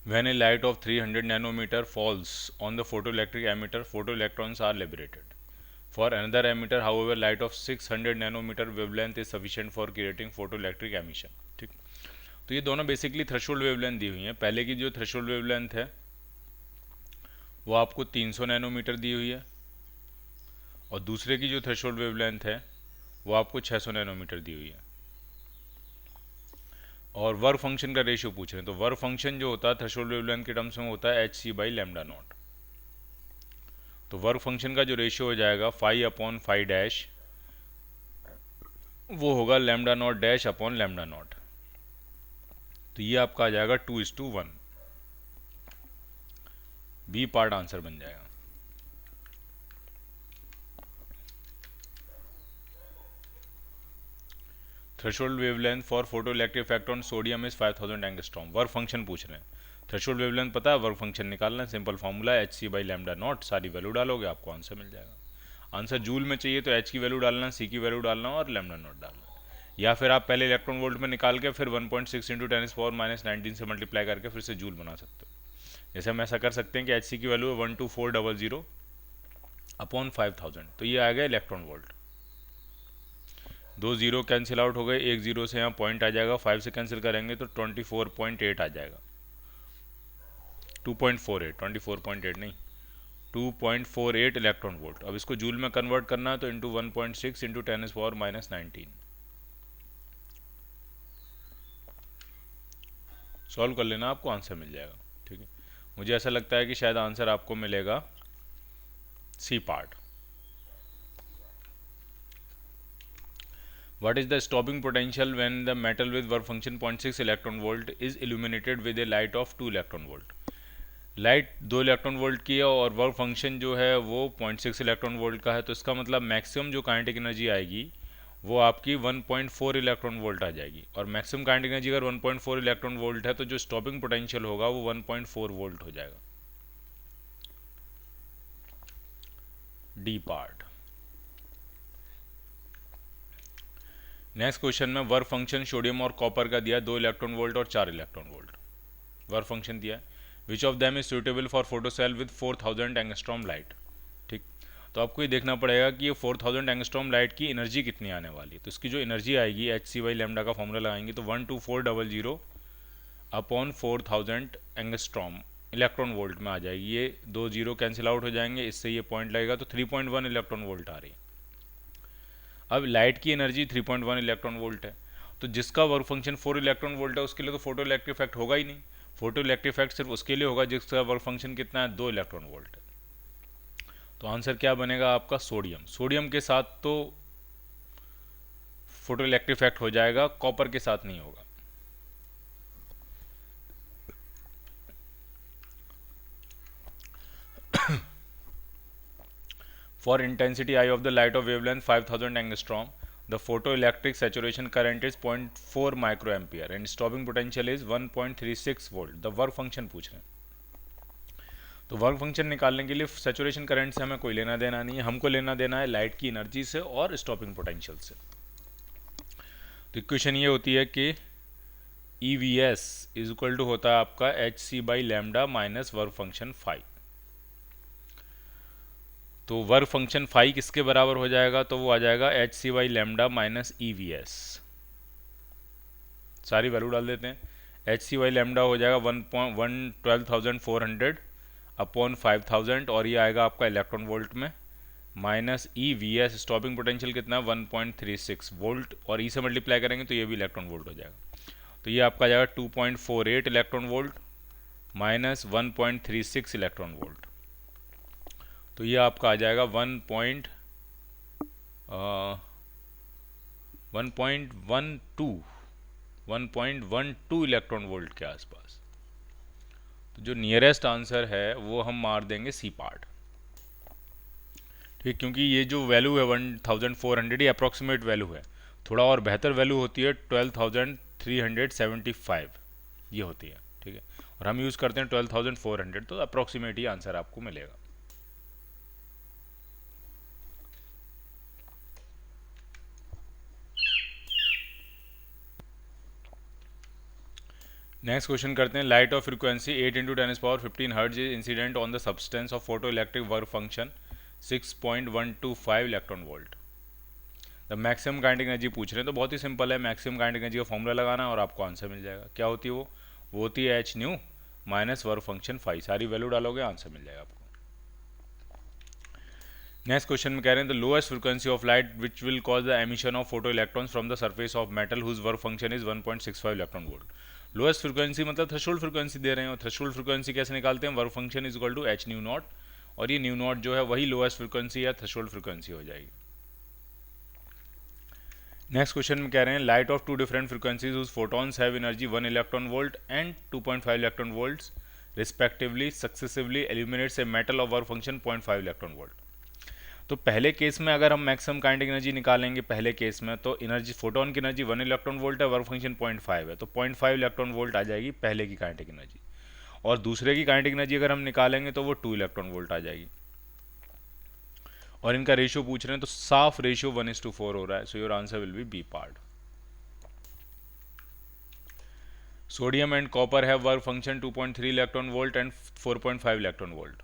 When a light of 300 nanometer falls on the photoelectric emitter, photoelectrons are liberated. For another emitter, however, light of 600 nanometer wavelength is sufficient for creating photoelectric emission. ठीक, तो ये दोनों basically threshold wavelength दी हुई हैं। पहले की जो threshold wavelength है वो आपको 300 नैनोमीटर दी हुई है, और दूसरे की जो थ्रेशोल्ड वेवलेंथ है वो आपको 600 नैनोमीटर दी हुई है। और वर्क फंक्शन का रेशियो पूछ रहे हैं, तो वर्क फंक्शन जो होता है थ्रेशोल्ड वेवलेंथ के टर्म्स में होता है H C by lambda not. तो वर्क फंक्शन का जो रेशियो हो जाएगा 5/5 डैश, वो होगा lambda not dash upon lambda not. तो ये आपका आ जाएगा 2:1। बी पार्ट आंसर बन जाएगा। Threshold wavelength for photoelectric effect on sodium is 5000 angstrom. Work function पूछ रहे हैं, थ्रेशोल्ड वेवलेंथ पता है, वर्क फंक्शन निकालना है, simple formula H C by lambda not, सारी वैल्यू डालोगे आपको आंसर मिल जाएगा। आंसर जूल में चाहिए तो एच की वैल्यू डालना, सी की वैल्यू डालना और लेमडा नॉट डालना, या फिर आप पहले इलेक्ट्रॉन वोल्ट में निकाल के फिर 1.6 इंटू 10⁻⁻19 से मल्टीप्लाई करके फिर से जूल बना सकते हो। जैसे हम ऐसा कर सकते हैं कि एच सी की वैल्यू है 12400 अपॉन 5000, तो ये आ गया इलेक्ट्रॉन वोल्ट। दो जीरो कैंसिल आउट हो गए, एक जीरो से यहाँ पॉइंट आ जाएगा, 5 से कैंसिल करेंगे तो 24.8 आ जाएगा। 2.48, 24.8 नहीं, 2.48 इलेक्ट्रॉन वोल्ट। अब इसको जूल में कन्वर्ट करना है तो इंटू 1.6 इंटू 10⁻⁻19 सॉल्व कर लेना, आपको आंसर मिल जाएगा। ठीक है, मुझे ऐसा लगता है कि शायद आंसर आपको मिलेगा C part. What is the stopping potential when the metal with work function 0.6 electron volt is illuminated with a light of 2 electron volt? Light 2 electron volt की है और वर्क फंक्शन जो है वो 0.6 इलेक्ट्रॉन वोल्ट का है, तो इसका मतलब मैक्सिमम जो काइनेटिक एनर्जी आएगी वो आपकी 1.4 इलेक्ट्रॉन वोल्ट आ जाएगी। और मैक्सिमम काइनेटिक एनर्जी अगर 1.4 इलेक्ट्रॉन वोल्ट है तो जो स्टॉपिंग पोटेंशियल होगा वो 1.4 वोल्ट हो जाएगा। D part. नेक्स्ट क्वेश्चन में वर्क फंक्शन सोडियम और कॉपर का दिया, 2 इलेक्ट्रॉन वोल्ट और 4 इलेक्ट्रॉन वोल्ट। वर्क फंक्शन दिया है, which of them is suitable for photocell with 4000 angstrom light. ठीक, तो आपको ये देखना पड़ेगा कि ये 4000 एंगस्ट्रॉम लाइट की एनर्जी कितनी आने वाली है। तो इसकी जो एनर्जी आएगी एच सी बाई लेमडा का फॉर्मूला लगाएंगे तो 12400 अपॉन 4000 एंगस्ट्रॉम इलेक्ट्रॉन वोल्ट में आ जाएगी। ये दो जीरो कैंसिल आउट हो जाएंगे, इससे ये पॉइंट लगेगा तो 3.1 इलेक्ट्रॉन वोल्ट आ रही है। अब लाइट की एनर्जी 3.1 इलेक्ट्रॉन वोल्ट है, तो जिसका वर्क फंक्शन 4 इलेक्ट्रॉन वोल्ट है उसके लिए तो फोटो इलेक्ट्रिक इफेक्ट होगा ही नहीं। फोटो इलेक्ट्रिक इफेक्ट सिर्फ उसके लिए होगा जिसका वर्क फंक्शन कितना है, 2 इलेक्ट्रॉन वोल्ट है। तो आंसर क्या बनेगा आपका, सोडियम। सोडियम के साथ तो फोटो इलेक्ट्रिक इफेक्ट हो जाएगा, कॉपर के साथ नहीं होगा। For intensity I of the light of wavelength 5000 angstrom, the photoelectric saturation current is 0.4 microampere and stopping potential is 1.36 volt. The work function पूछ रहे हैं, तो वर्क फंक्शन निकालने के लिए सैचुरेशन करंट से हमें कोई लेना देना नहीं है, हमको लेना देना है लाइट की एनर्जी से और स्टॉपिंग पोटेंशियल से। तो इक्वेशन ये होती है कि E V S is equal to होता है आपका H C by lambda minus work function phi. तो वर्क फंक्शन फाइव किसके बराबर हो जाएगा, तो वो आ जाएगा H C by lambda minus E V S. सारी वैल्यू डाल देते हैं, एच सी बाई लेमडा हो जाएगा 112,400 अपॉन 5000, और ये आएगा आपका इलेक्ट्रॉन वोल्ट में, minus E V S, stopping potential कितना है 1.36 वोल्ट, और ई से मल्टीप्लाई करेंगे तो ये भी इलेक्ट्रॉन वोल्ट हो जाएगा। तो ये आपका आ जाएगा 2.48 electron volt minus 1.36 electron volt. तो ये आपका आ जाएगा 1.12 इलेक्ट्रॉन वोल्ट के आसपास। तो जो नियरेस्ट आंसर है वो हम मार देंगे सी पार्ट। ठीक, क्योंकि ये जो वैल्यू है 1400 ये अप्रॉक्सीमेट वैल्यू है, थोड़ा और बेहतर वैल्यू होती है 12375 ये होती है। ठीक है, और हम यूज़ करते हैं 12400, तो अप्रॉक्सीमेट ही आंसर आपको मिलेगा। नेक्स्ट क्वेश्चन करते हैं, light of frequency 8 into 10⁻15 hertz is incident on the substance of photo electric work function 6.125 electron volt. The maximum kinetic energy पूछ रहे हैं, तो बहुत ही सिंपल है, मैक्सिमम काइनेटिक एनर्जी का फॉर्मूला लगाना है और आपको आंसर मिल जाएगा। क्या होती है वो होती है H nu minus work function phi. सारी वैल्यू डालोगे आंसर मिल जाएगा आपको। नेक्स्ट क्वेश्चन में कह रहे हैं, the lowest frequency of light which will cause the emission of photo electrons from the surface of metal whose work function is 1.65 electron volt. Lowest frequency मतलब थ्रेशोल्ड फ्रीक्वेंसी दे रहे हैं, और थ्रेशोल्ड फ्रीक्वेंसी कैसे निकालते हैं, work function is equal to H nu not, और ये न्यू नॉट जो है वही लोएस्ट फ्रीक्वेंसी या थ्रेशोल्ड फ्रीक्वेंसी हो जाएगी। नेक्स्ट क्वेश्चन में कह रहे हैं, light of two different frequencies whose photons have energy 1 electron volt and 2.5 electron volts respectively successively illuminates a metal of work function 0.5 electron volt. तो पहले केस में अगर हम मैक्सिमम काइनेटिक एनर्जी निकालेंगे पहले केस में, तो एनर्जी फोटोन की एनर्जी 1 इलेक्ट्रॉन वोल्ट है, वर्क फंक्शन 0.5 है, तो 0.5 इलेक्ट्रॉन वोल्ट आ जाएगी पहले की काइनेटिक एनर्जी। और दूसरे की काइनेटिक एनर्जी अगर हम निकालेंगे तो वो 2 इलेक्ट्रॉन वोल्ट आ जाएगी। और इनका रेशियो पूछ रहे हैं, तो साफ रेशियो 1:4 हो रहा है, so your answer will be B part. Sodium and copper have work function 2.3 electron volt and 4.5 electron volt.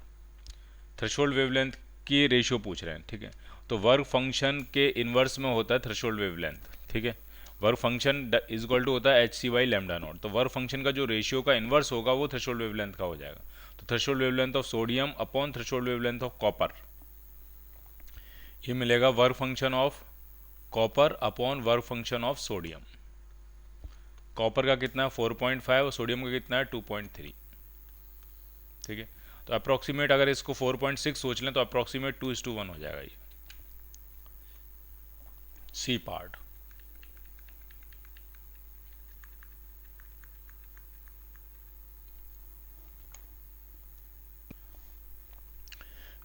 Threshold wavelength की रेशियो पूछ रहे हैं, ठीक है। तो वर्क फंक्शन के इनवर्स में होता है थ्रेशोल्ड वेवलेंथ, ठीक है। Work function is equal to होता है H C by lambda not. तो वर्क फंक्शन का जो रेशियो का इनवर्स होगा वो थ्रेशोल्ड वेवलेंथ का हो जाएगा। तो threshold wavelength of sodium upon threshold wavelength of copper, ये मिलेगा work function of copper upon work function of sodium. Copper का कितना है 4.5 और सोडियम का कितना है 2.3, ठीक है। तो अप्रॉक्सीमेट अगर इसको 4.6 सोच लें तो अप्रॉक्सीमेट 2:1 हो जाएगा ये, C part.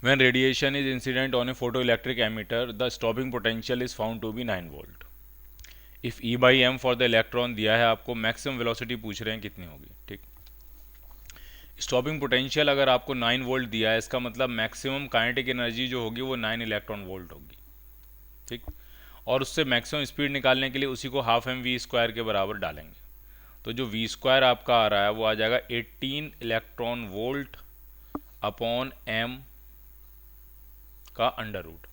When radiation is incident on a photoelectric emitter, the stopping potential is found to be 9 volt. If E by m for the electron दिया है आपको, मैक्सिमम वेलोसिटी पूछ रहे हैं कितनी होगी, ठीक। स्टॉपिंग पोटेंशियल अगर आपको 9 वोल्ट दिया है, इसका मतलब मैक्सिमम काइनेटिक एनर्जी जो होगी वो 9 इलेक्ट्रॉन वोल्ट होगी, ठीक। और उससे मैक्सिमम स्पीड निकालने के लिए उसी को हाफ एम वी स्क्वायर के बराबर डालेंगे। तो जो वी स्क्वायर आपका आ रहा है वो आ जाएगा 18 इलेक्ट्रॉन वोल्ट अपॉन एम का अंडर रूट।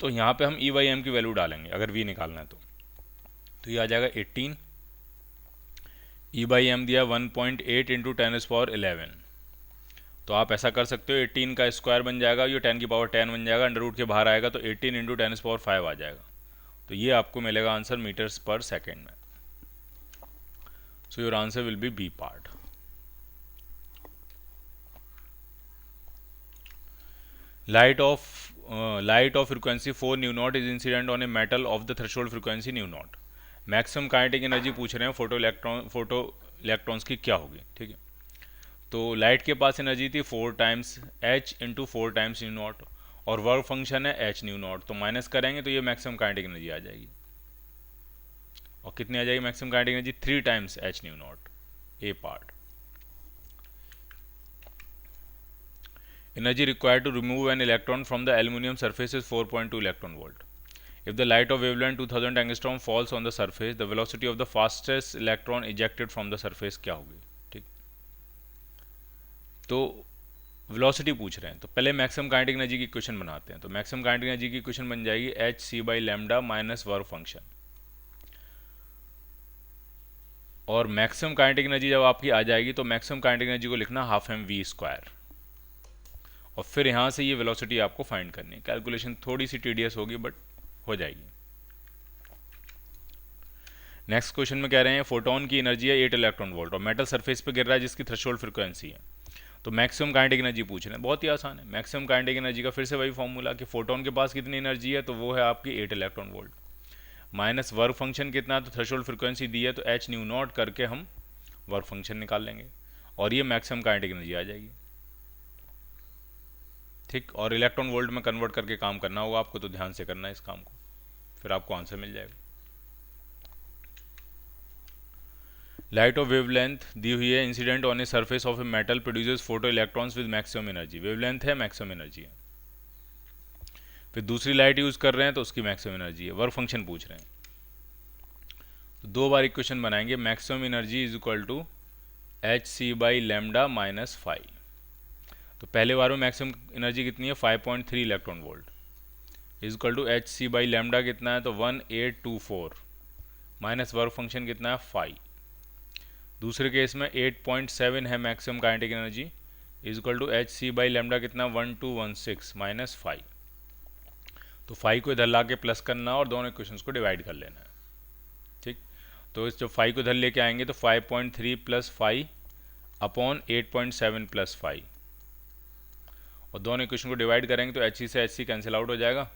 तो यहाँ पे हम ई बाई एम की वैल्यू डालेंगे अगर वी निकालना है तो ये आ जाएगा 18, ई बाई एम दिया 1.8 इंटू 10⁻11। तो आप ऐसा कर सकते हो, 18 का स्क्वायर बन जाएगा, ये 10 की पावर 10 बन जाएगा, अंडर रूट के बाहर आएगा तो 18 इंटू 10⁻5 आ जाएगा। तो ये आपको मिलेगा आंसर मीटर्स पर सेकेंड में। So your answer will be B part. Light of frequency 4 nu not is incident on a metal of the threshold frequency nu not. Maximum kinetic energy पूछ रहे हैं फोटो इलेक्ट्रॉन्स की क्या होगी, ठीक है। तो लाइट के पास एनर्जी थी 4 times H into 4 times new not, और वर्क फंक्शन है एच न्यू नॉट, तो माइनस करेंगे तो ये मैक्सिमम काइनेटिक एनर्जी आ जाएगी। और कितनी आ जाएगी maximum kinetic energy, 3 times H nu not, A part. Energy required to remove an electron from the aluminum surface is 4.2 electron volt. If the light of wavelength 2000 angstrom falls on the surface, the velocity of the fastest electron ejected from the surface क्या होगी, ठीक। तो velocity पूछ रहे हैं, तो पहले maximum kinetic energy की इक्वेशन बनाते हैं। तो मैक्सिमम काइनेटिक एनर्जी की इक्वेशन बन जाएगी H C by lambda minus work function. और मैक्सिमम काइनेटिक एनर्जी जब आपकी आ जाएगी तो मैक्सिमम काइनेटिक एनर्जी को लिखना हाफ एम वी स्क्वायर, और फिर यहाँ से ये वेलोसिटी आपको फाइंड करनी है। कैलकुलेशन थोड़ी सी टीडियस होगी बट हो जाएगी। नेक्स्ट क्वेश्चन में कह रहे हैं फोटोन की एनर्जी है 8 इलेक्ट्रॉन वोल्ट और मेटल सरफेस पे गिर रहा है जिसकी थ्रेशोल्ड फ्रीक्वेंसी है। तो मैक्सिमम काइनेटिक एनर्जी पूछ रहे हैं, बहुत ही आसान है। मैक्सिमम काइनेटिक एनर्जी का फिर से वही फॉर्मूला कि फोटोन के पास कितनी एनर्जी है, तो वो है आपकी 8 electron volt, minus work function कितना है, तो थ्रेशोल्ड फ्रीक्वेंसी दी है तो एच न्यू नॉट करके हम वर्क फंक्शन निकाल लेंगे, और ये मैक्सिमम काइनेटिक एनर्जी आ जाएगी, ठीक। और इलेक्ट्रॉन वोल्ट में कन्वर्ट करके काम करना होगा आपको, तो ध्यान से करना है इस काम को, फिर आपको आंसर मिल जाएगा। लाइट ऑफ वेवलेंथ दी हुई है, incident on a surface of a metal produces photo electrons with maximum energy. Wavelength है, मैक्सिमम एनर्जी है। फिर दूसरी लाइट यूज कर रहे हैं तो उसकी मैक्सिमम एनर्जी है। वर्क फंक्शन पूछ रहे हैं, तो दो बार इक्वेशन बनाएंगे। Maximum energy is equal to H C by lambda minus phi. तो पहले बार में मैक्सिमम एनर्जी कितनी है 5.3 electron volt is equal to H C by lambda कितना है तो 1824 माइनस वर्क फंक्शन कितना है 5। दूसरे केस में 8.7 है maximum kinetic energy is equal to H C by lambda कितना 1216 माइनस 5। तो 5 को इधर ला के प्लस करना और दोनों इक्वेशंस को डिवाइड कर लेना है। ठीक, तो इस जब 5 को इधर लेके आएंगे तो 5.3 प्लस 5 अपॉन 8.7 प्लस 5 और दोनों इक्वेशन को डिवाइड करेंगे तो एच सी से एच सी कैंसिल आउट हो जाएगा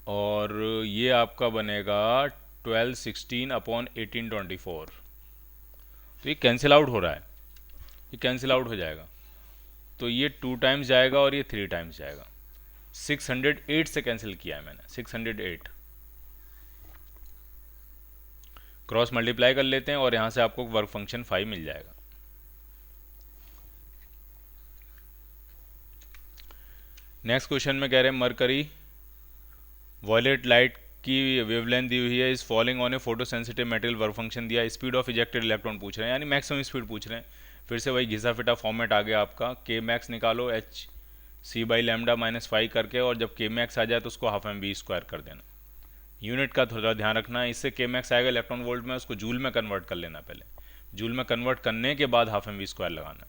और ये आपका बनेगा 1216 अपॉन 1824। तो ये कैंसिल आउट हो रहा है, ये कैंसिल आउट हो जाएगा। तो ये 2 टाइम्स जाएगा और ये 3 टाइम्स जाएगा। 608 से कैंसिल किया है मैंने, 608 क्रॉस मल्टीप्लाई कर लेते हैं और यहाँ से आपको वर्क फंक्शन 5 मिल जाएगा। नेक्स्ट क्वेश्चन में कह रहे हैं मरकरी वॉयलेट लाइट की वेवलेंथ दी हुई है, is falling on A photo sensitive material, work function दिया, स्पीड ऑफ इजेक्टेड इलेक्ट्रॉन पूछ रहे हैं, यानी मैक्सिमम स्पीड पूछ रहे हैं। फिर से वही घिसा फिटा फॉर्मेट आ गया आपका, के मैक्स निकालो H C by lambda minus 5 करके और जब के मैक्स आ जाए तो उसको हाफ एम बी स्क्वायर कर देना। यूनिट का थोड़ा ध्यान रखना है, इससे के मैक्स आएगा इलेक्ट्रॉन वोल्ट में, उसको जूल में कन्वर्ट कर लेना पहले, जूल में कन्वर्ट करने के बाद हाफ एम बी स्क्वायर लगाना।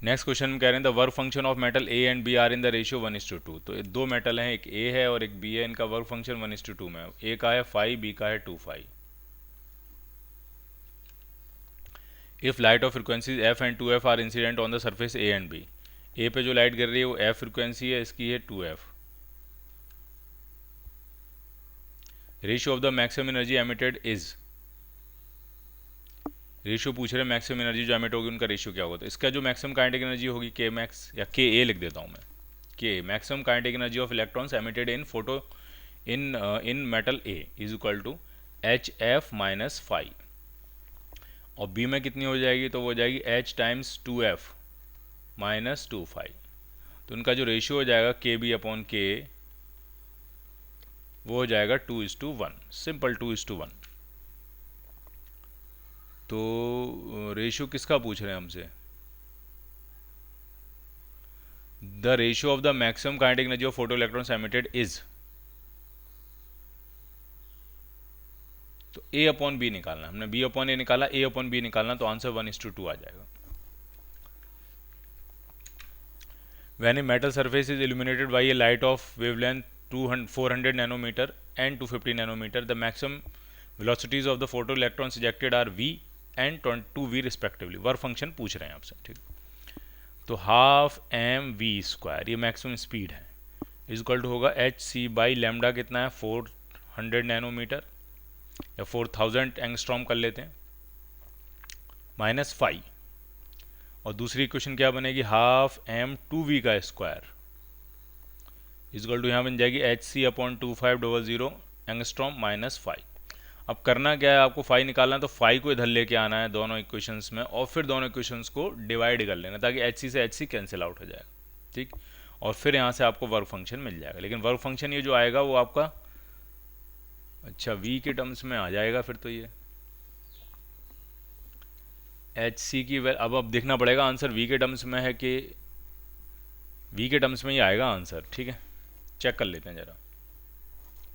नेक्स्ट क्वेश्चन में कह रहे हैं the work function of metal A and B are in the ratio 1:2। तो ये दो मेटल हैं, एक ए है और एक बी है, इनका वर्क फंक्शन 1:2 में, ए का है 5, बी का है 2/5। If light of frequencies F and 2f are incident on the surface A and B. A पे जो लाइट गिर रही है वो एफ फ्रिक्वेंसी है, इसकी है 2f। Ratio of the maximum energy emitted is, ratio पूछ रहे हैं मैक्सिमम एनर्जी जो एमिट होगी उनका रेशियो क्या होगा। तो इसका जो मैक्सिमम काइनेटिक एनर्जी होगी के मैक्स, या के ए लिख देता हूँ मैं, के maximum kinetic energy of electrons emitted in photo in metal A is equal to h f minus 5। और बी में कितनी हो जाएगी तो वो हो जाएगी एच टाइम्स 2f माइनस 2/5। तो उनका जो रेशियो हो जाएगा के बी अपॉन के वो हो जाएगा 2:1, सिंपल 2:1। तो रेशियो किसका पूछ रहे हैं हमसे, the ratio of the maximum kinetic energy of photo electrons emitted is, तो ए अपॉन बी निकालना, हमने बी अपॉन ए निकाला, ए अपॉन बी निकालना, तो आंसर 1:2 आ जाएगा। When a metal surface is illuminated by a light of wavelength 400 nanometer and 250 nanometer, the maximum velocities of the photoelectrons ejected are v and 2v respectively। Work function पूछ रहे हैं आपसे, ठीक। तो half m v square ये maximum speed है, is equal to होगा H C by lambda कितना है 400 नैनोमीटर या 4000 एंगस्ट्रॉम कर लेते हैं, माइनस 5। और दूसरी इक्वेशन क्या बनेगी, हाफ एम 2v का स्क्वायर इज इक्वल टू यहाँ बन जाएगी H c upon 2500 angstrom minus 5। अब करना क्या है, आपको 5 निकालना है, तो 5 को इधर लेके आना है दोनों इक्वेशंस में और फिर दोनों इक्वेशंस को डिवाइड कर लेना ताकि एच सी से एच सी कैंसिल आउट हो जाएगा, ठीक। और फिर यहाँ से आपको वर्क फंक्शन मिल जाएगा। लेकिन वर्क फंक्शन ये जो आएगा वो आपका अच्छा v के टर्म्स में आ जाएगा फिर, तो ये एच सी की अब देखना पड़ेगा आंसर v के टर्म्स में है कि v के टर्म्स में ही आएगा आंसर, ठीक है। चेक कर लेते हैं ज़रा,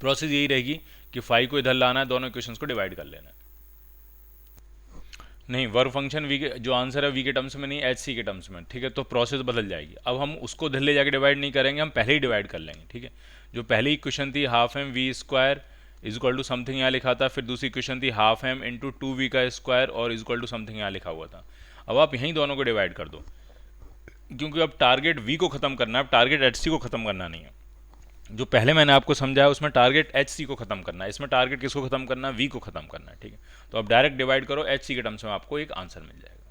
प्रोसेस यही रहेगी कि 5 को इधर लाना है, दोनों इक्वेशंस को डिवाइड कर लेना है। नहीं, वर्क फंक्शन v के जो आंसर है v के टर्म्स में नहीं, एच सी के टर्म्स में, ठीक है। तो प्रोसेस बदल जाएगी, अब हम उसको इधर ले जाके डिवाइड नहीं करेंगे, हम पहले ही डिवाइड कर लेंगे, ठीक है। जो पहली इक्वेशन थी half m v square is equal to something यहाँ लिखा था, फिर दूसरी इक्वेशन थी हाफ एम इंटू 2v का स्क्वायर और इज इक्वल टू समथिंग यहाँ लिखा हुआ था। अब आप यहीं दोनों को डिवाइड कर दो, क्योंकि अब टारगेट v को ख़त्म करना है, अब टारगेट एच सी को ख़त्म करना नहीं है। जो पहले मैंने आपको समझाया उसमें टारगेट एच सी को ख़त्म करना है, इसमें टारगेट किसको ख़त्म करना है, v को ख़त्म करना है, ठीक है। तो अब डायरेक्ट डिवाइड करो, एच सी के टर्म्स में आपको एक आंसर मिल जाएगा।